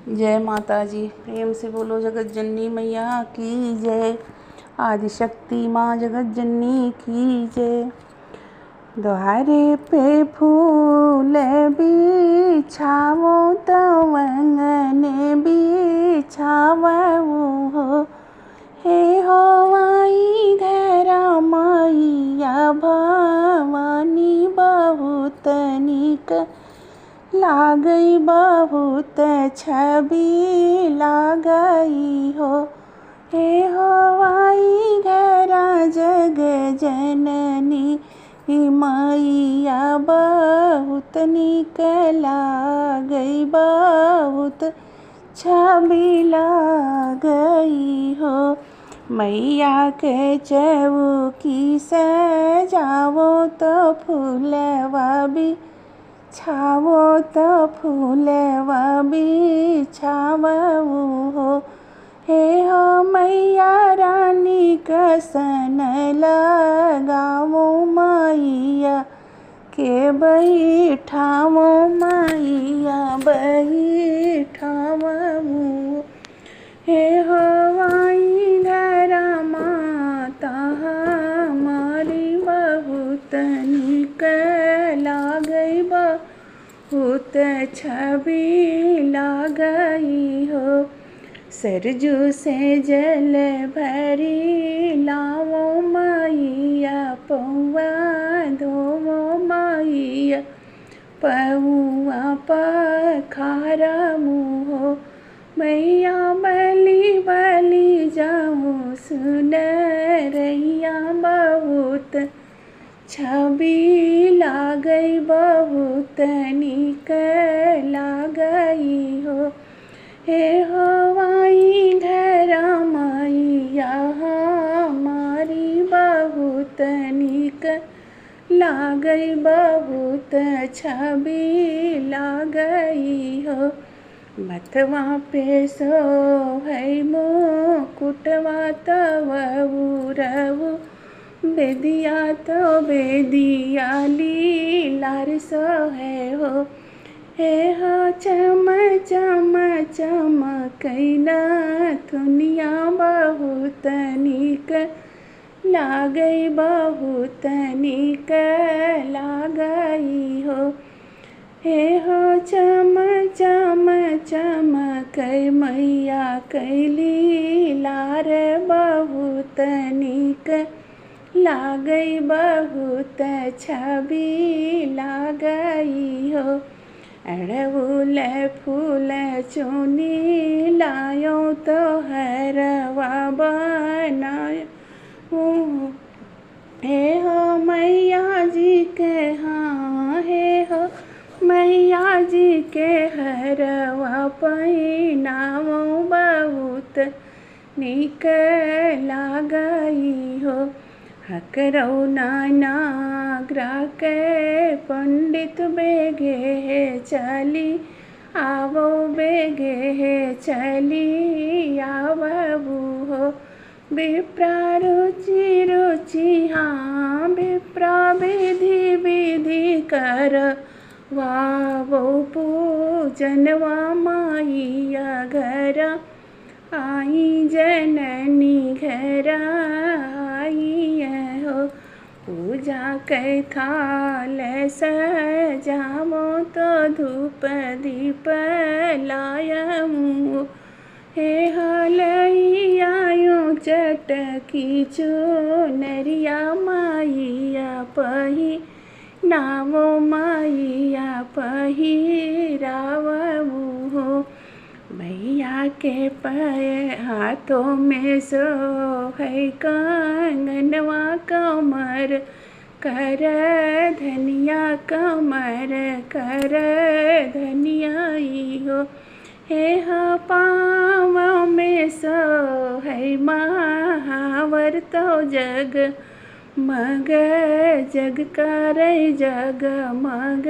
जय माता जी। प्रेम से बोलो जगत जननी मैया की जय। आदिशक्ति माँ जगत जननी की जय। द्वारे पे फूल बिछावो तो वंगन बिछावो हो। हे हो आई धरा मैया भवानी बहुत निक लागई बहुत छवि लागई हो। हे हो आई धरा जग जननी मैया बहुत निक लागई बहुत छवि लागई हो। मैया के चौकी सजावो तो फूलवा बिछावो तो फूलवा बिछावो हो। हे हो मैया रानी कसन लगावो मैया के बैठावो मैया बैठावो। हे हो आई धरा माता हमारी बहुत निक लागई बहुत छवि लागई हो। सरजू से जल भरी लावो मैया पौआ धोवो मैया पौआ पखारा मुँह। मैया बली बली जाऊँ सुनरैया बहुत छवि लागई बहुत निक लागई हो। हे हो आई धरा मैया हमारी बहुत निक लागई बहुत छवि लागई हो। मथवा पे सोहै मुकुटवा तव उरऊ बेदिया तो बेदिया लीलार सोहै हो। हे हो चम चम चमकई नथुनिया बहुत निक लागई बहुत निक लागई हो। हे हो चम चम चमकई मैया कैली लार बहुत निक लागई बहुत छवि लागई हो। अड़हुल फूल चुनी लायो तो हरवा बनायो। हे हो मैया जी के हाँ हे हो मैया जी के हरवा पहिनावो बहुत निक लागई हो। हकरौ नानाग्रा के पंडित बेगे चली आवो बेगे चली आवबू हो। विप्रा रुचि रुचि हाँ विप्रा विधि विधि कर वावो पूजनवा मैया घर आई जननी घर आई हो। पूजा के थाल सजावो तो धूप दीप लायमु। हे हलई आयो चटकी चुनरिया मैया पही नावो मैया पहिरावू हो। मैया के हाथों में सोहै कंगनवा कमर कर धनिया कमर कर धनियाई हो। हे हो पाँव में सोहै महावर तो जग मग जग करे जग मग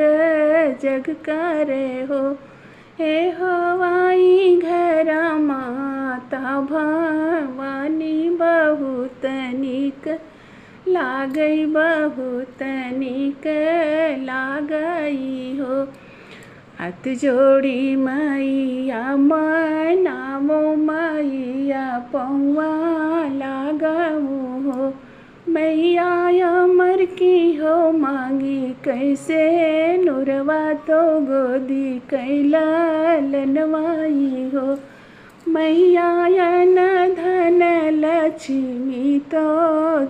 जग करे हो। हे हो आई घरा माता भवानी बहुत निक लागई बहुत निक लागई हो। हाथ जोड़ी मैया की हो मांगी कैसे नुरवा तो गोदी कैला लनवाई हो। मैया यन धन लक्ष्मी तो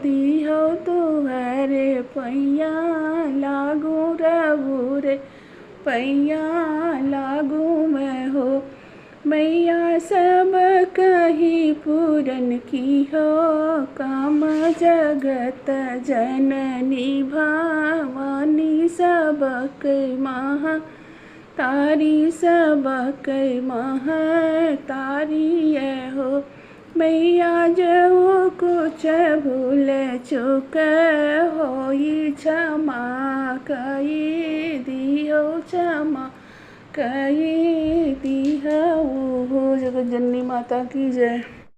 दी हो तुहरे पैया लागू रघु रे पैया लागू मैं हो। मैया सब कही पूरन की हो काम जगत जननी भवानी सबक महा तारी सबक महा तारी ये हो। मैया जो कुछ भूल चुक होई क्षमा कई दियो क्षमा कई दी हो। जगत जननी माता की जय।